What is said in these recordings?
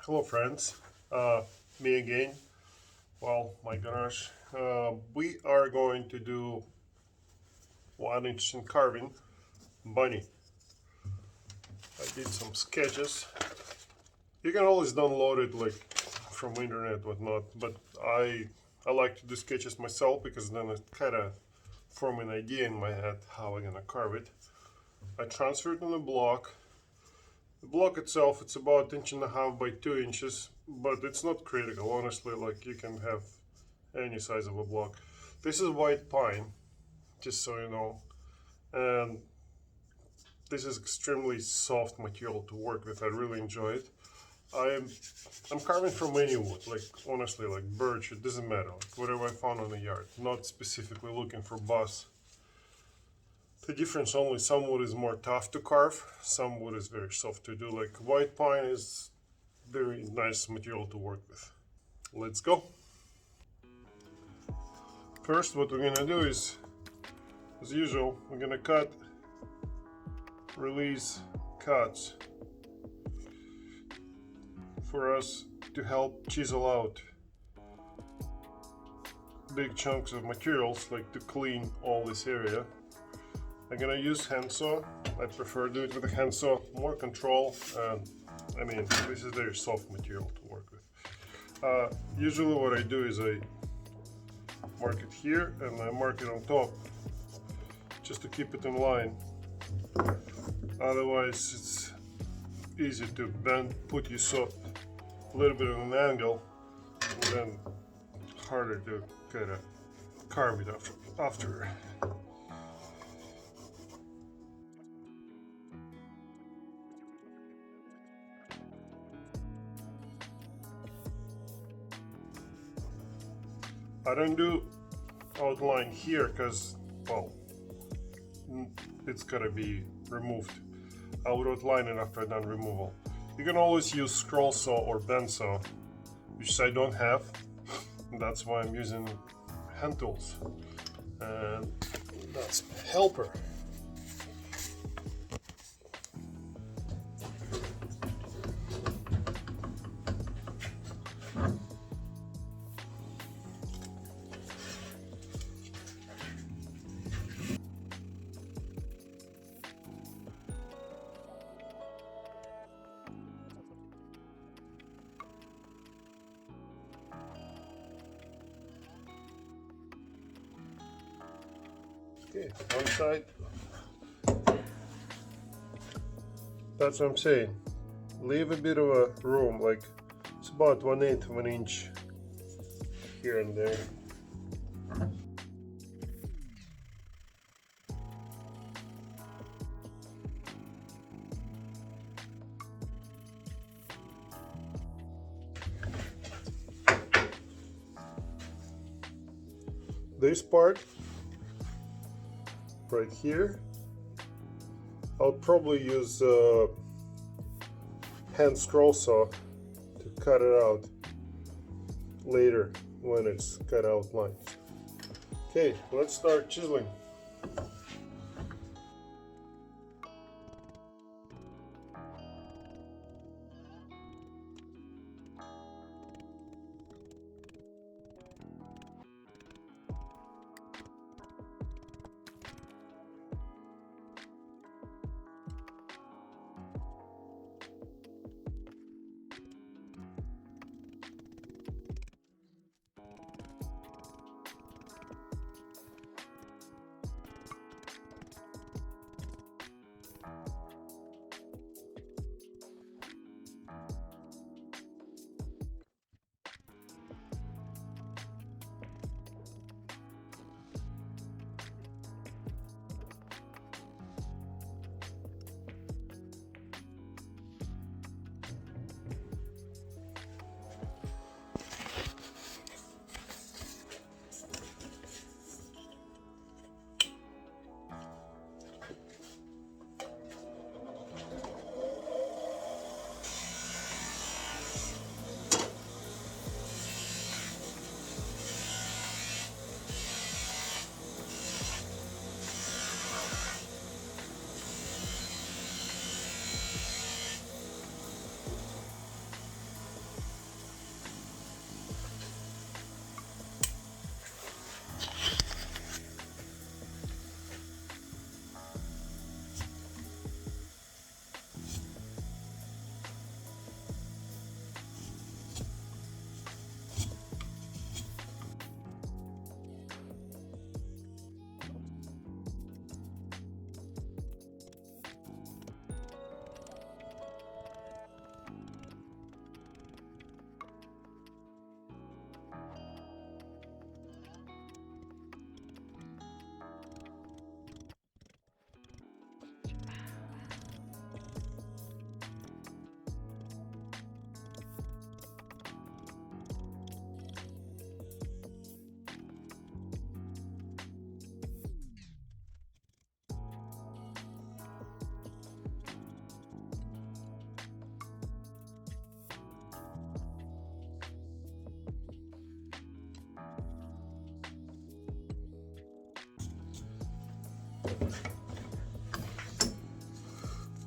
Hello friends, me again. Well, my garage. We are going to do one interesting carving, Bunny. I did some sketches. You can always download it like from internet, whatnot. But I like to do sketches myself because then it kind of form an idea in my head how I'm gonna carve it. I transfer it on a block. The block itself, it's about inch and a half by 2 inches, but it's not critical, honestly. Like you can have any size of a block. This is white pine, just so you know, and this is extremely soft material to work with. I really enjoy it. I'm carving from any wood, like honestly, like birch. It doesn't matter, like whatever I found on the yard. Not specifically looking for boss. The difference only some wood is more tough to carve, some wood is very soft to do. Like white pine is very nice material to work with. Let's go. First, what we're gonna do is, as usual, we're gonna cut, release cuts for us to help chisel out big chunks of materials, like to clean all this area. I'm gonna use handsaw. I prefer do it with a handsaw, more control, and I mean this is very soft material to work with. Usually what I do is I mark it here and I mark it on top just to keep it in line. Otherwise it's easy to bend, put you so a little bit of an angle, and then harder to kind of carve it after. I don't do outline here because, well, it's gotta be removed. I would outline it after I've done removal. You can always use scroll saw or bend saw, which I don't have. That's why I'm using hand tools, and that's my helper. Okay, one side. That's what I'm saying. Leave a bit of a room, like it's about 1/8 of an inch here and there. This part right here, I'll probably use hand scroll saw to cut it out later when it's cut out lines. Okay, let's start chiseling.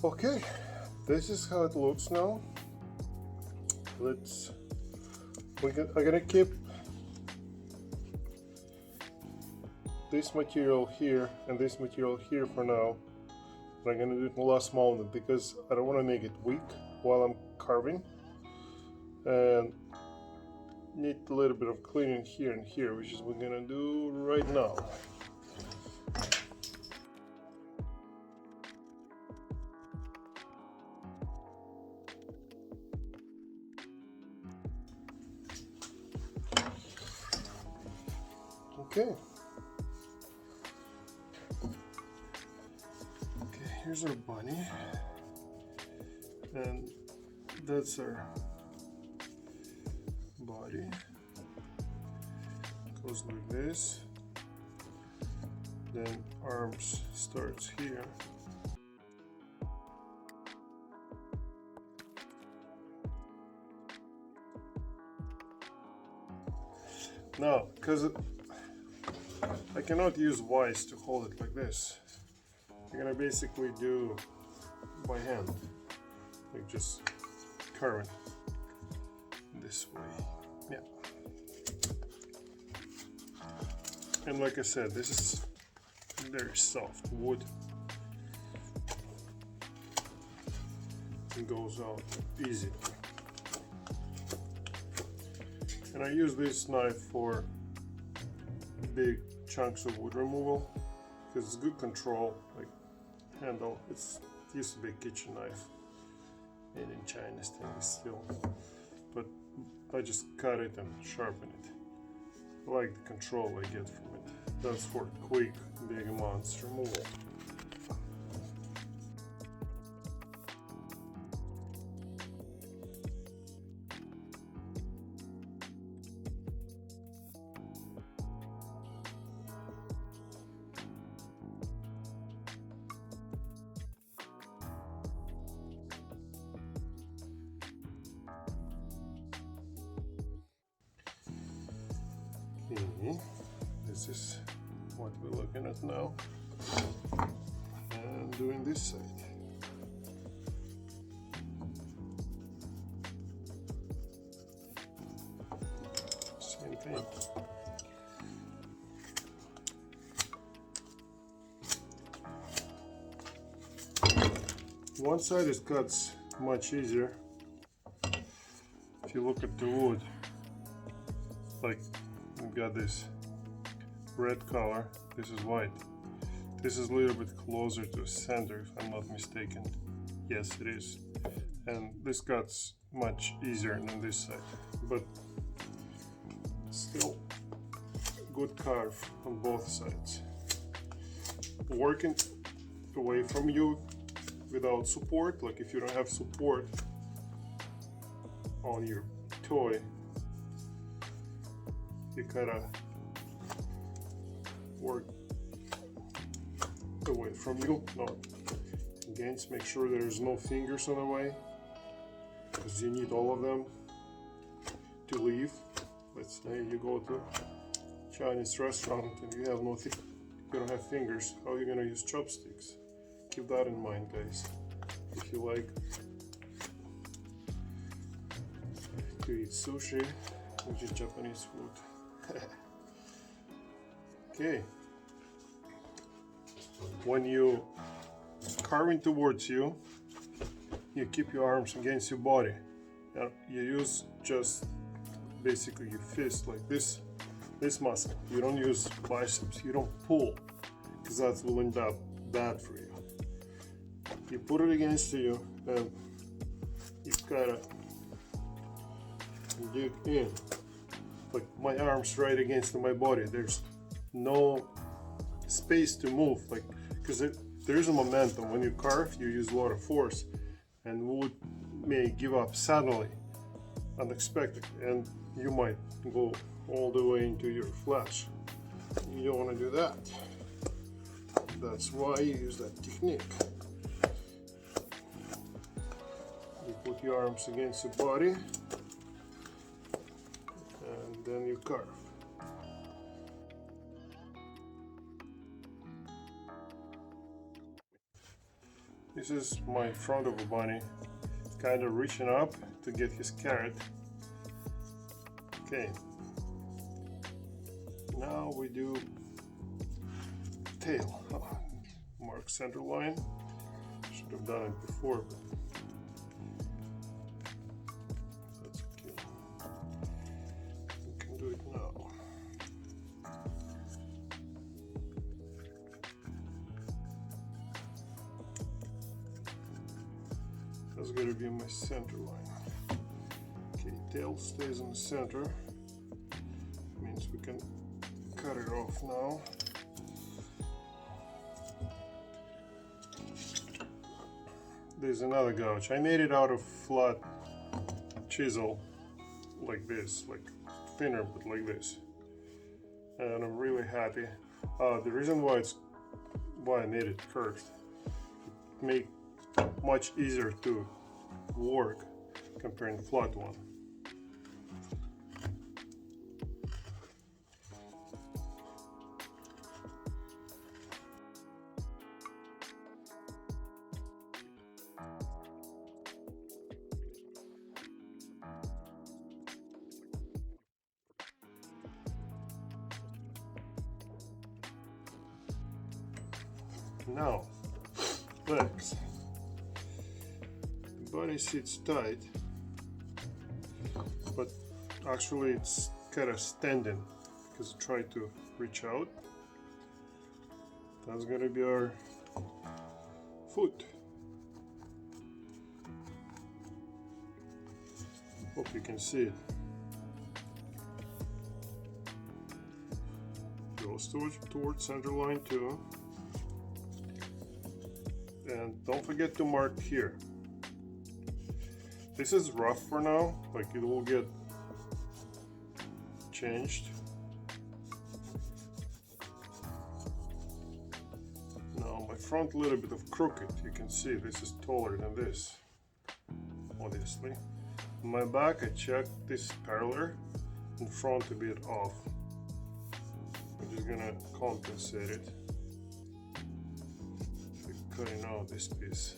Okay, this is how it looks now. I'm gonna keep this material here and this material here for now. And I'm gonna do it in the last moment because I don't want to make it weak while I'm carving, and need a little bit of cleaning here and here, which is what we're gonna do right now. Okay. Okay, here's our bunny. And that's our body. Goes like this. Then arms starts here. Now, because I cannot use vise to hold it like this, I'm gonna basically do by hand, like just carve it this way. Yeah. And like I said, this is very soft wood. It goes out easy. And I use this knife for big chunks of wood removal because it's good control, like handle. It used to be a kitchen knife made in China stainless steel, but I just cut it and sharpen it. I like the control I get from it. That's for quick big amounts removal. Okay, this is what we're looking at now, and doing this side. Same thing. One side it cuts much easier. If you look at the wood, like we've got this red color, this is white. This is a little bit closer to the center, if I'm not mistaken. Yes, it is. And this cuts much easier than this side, but still good carve on both sides. Working away from you without support, like if you don't have support on your toy, you gotta work away from you. No, again, make sure there's no fingers on the way, because you need all of them to leave. Let's say you go to a Chinese restaurant and you have you don't have fingers. How are you gonna use chopsticks? Keep that in mind, guys. If you like to eat sushi, which is Japanese food. Okay. When you carving towards you, you keep your arms against your body. You use just basically your fist like this muscle. You don't use biceps. You don't pull, because that will end up bad for you. You put it against you and you gotta dig in. Like my arms right against my body. There's no space to move, like, because there's a momentum. When you carve, you use a lot of force, and wood may give up suddenly, unexpected, and you might go all the way into your flesh. You don't want to do that. That's why you use that technique. You put your arms against your body, and then you carve. This is my front of a bunny, kind of reaching up to get his carrot. Okay, now we do tail. Mark center line. Should have done it before, but that's okay. We can do it now. That's going to be my center line. Okay, tail stays in the center. Means we can cut it off now. There's another gouge. I made it out of flat chisel, like this, like thinner, but like this. And I'm really happy. The reason why I made it curved, it makes much easier to work comparing to flat one. Now, legs. The body sits tight, but actually it's kind of standing because I tried to reach out. That's gonna be our foot. Hope you can see it. Goes towards center line too. And don't forget to mark here. This is rough for now, like it will get changed. Now my front a little bit of crooked, you can see this is taller than this, obviously. My back, I checked this parallel, in front a bit off. I'm just gonna compensate it. Cutting out this piece.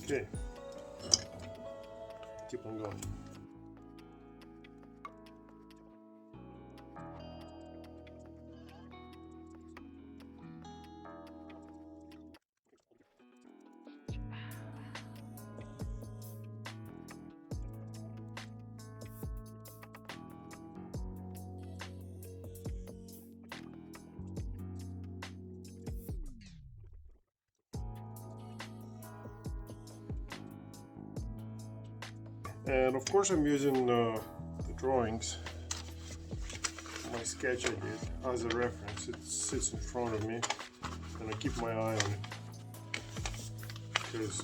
Okay, keep on going. And of course I'm using the drawings, my sketch I did as a reference. It sits in front of me and I keep my eye on it because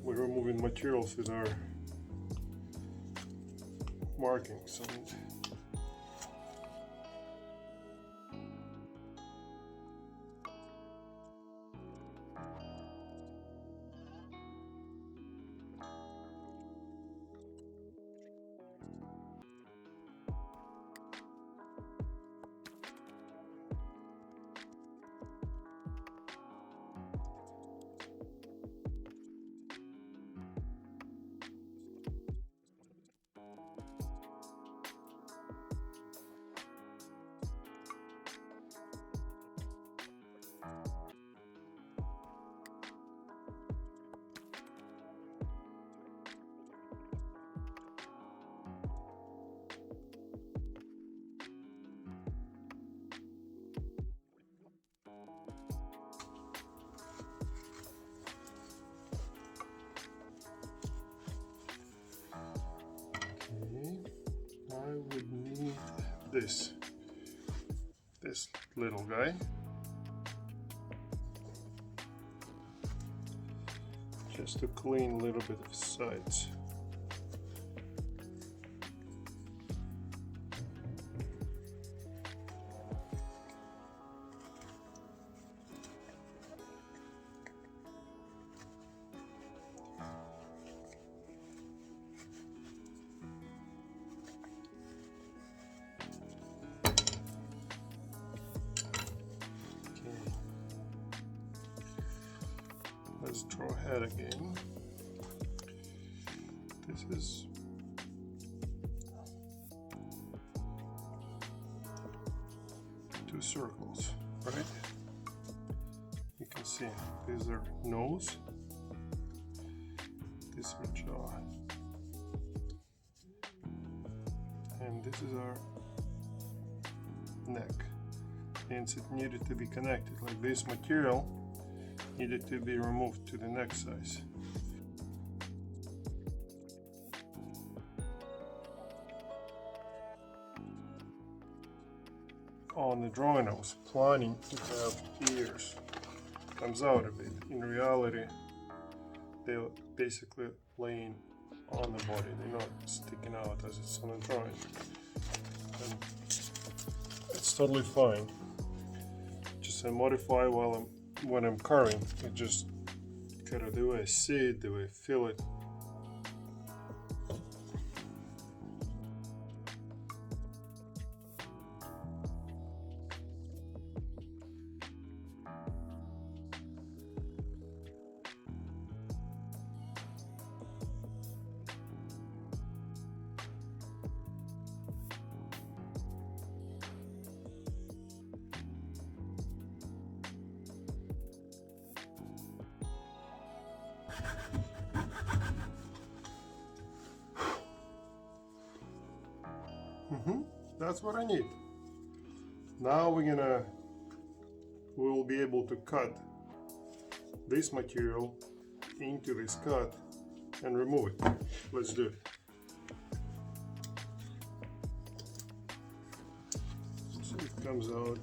we're removing materials with our markings on it. I would need this little guy, just to clean a little bit of sides. let's draw head again. This is two circles, right? You can see these are nose, this is jaw, and this is our neck. Means it needed to be connected, like this material needed to be removed to the neck size. On the drawing I was planning to have ears. Comes out a bit. In reality, they're basically laying on the body. They're not sticking out as it's on the drawing. And it's totally fine. Just I modify when I'm carving. It just kind of the way I see it, the way I feel it. That's what I need. Now we will be able to cut this material into this cut and remove it. Let's do it. So it comes out.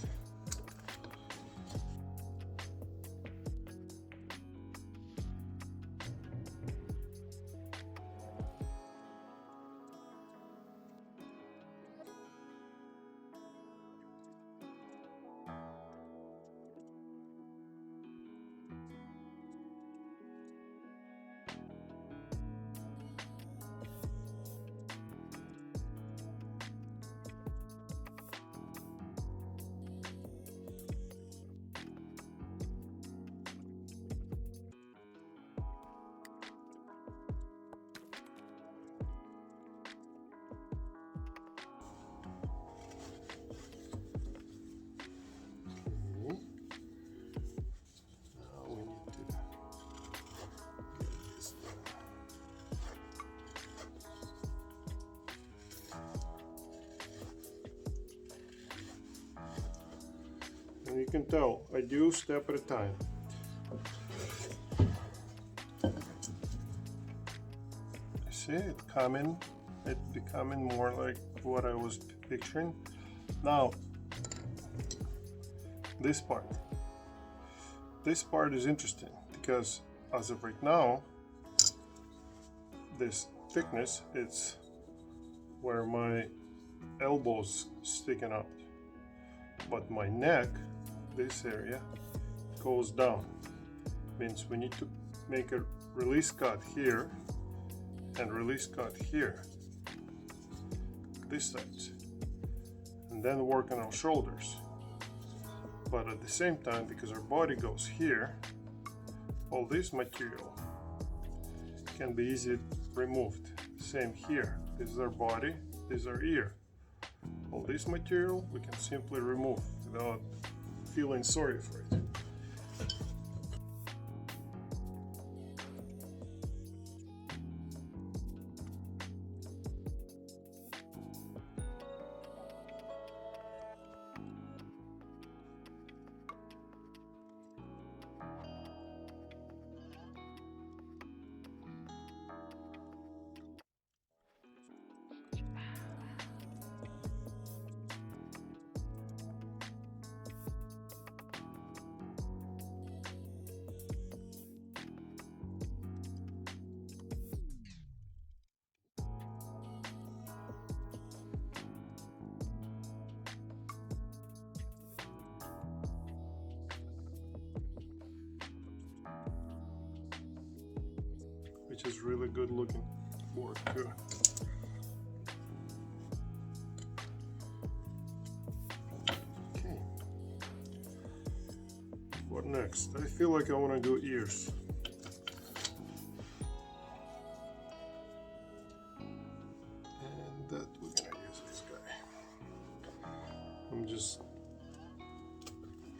And you can tell I do step at a time. You see it coming, it becoming more like what I was picturing. Now, this part is interesting because as of right now, this thickness, it's where my elbow's sticking out, but my neck, this area, goes down. Means we need to make a release cut here and release cut here, this side, and then work on our shoulders. But at the same time, because our body goes here, all this material can be easily removed. Same here. This is our body, this is our ear. All this material we can simply remove without feeling sorry for it. Which is really good looking work too. Okay. What next? I feel like I want to do ears.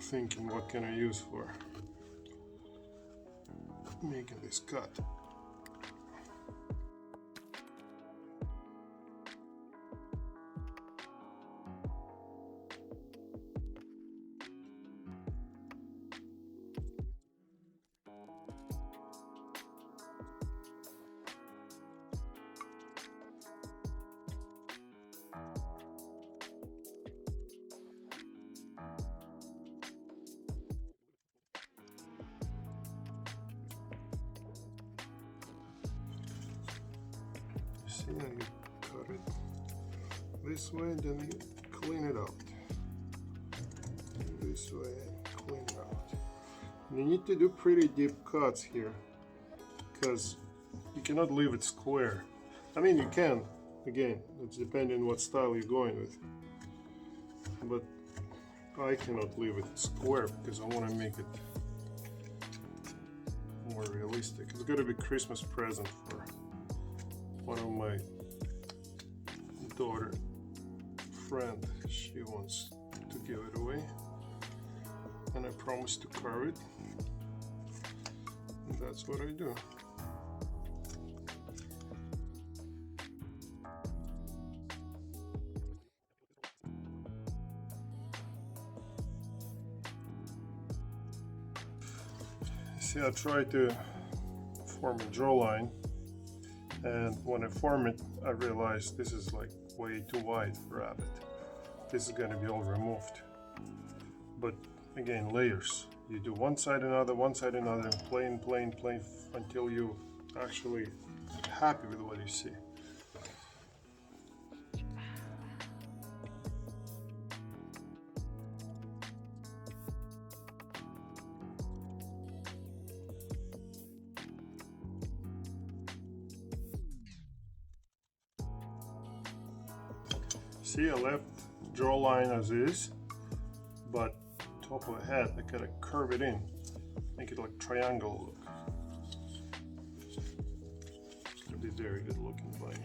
thinking what can I use for making this cut. See how you cut it this way, then you clean it out. This way, clean it out. You need to do pretty deep cuts here, because you cannot leave it square. I mean, you can, again, it's depending what style you're going with. But I cannot leave it square because I want to make it more realistic. It's got to be a Christmas present for one of my daughter friend. She wants to give it away, and I promised to carve it, and that's what I do. See, I try to form a draw line, and when I form it, I realize this is like way too wide for rabbit. This is going to be all removed. But again, layers. You do one side another, plane, until you actually happy with what you see. See, I left draw line as is, but top of the head I gotta curve it in, make it like triangle look. It's gonna be very good looking Bunny.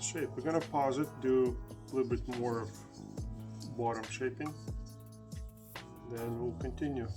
Shape. We're gonna pause it, do a little bit more of bottom shaping. then we'll continue.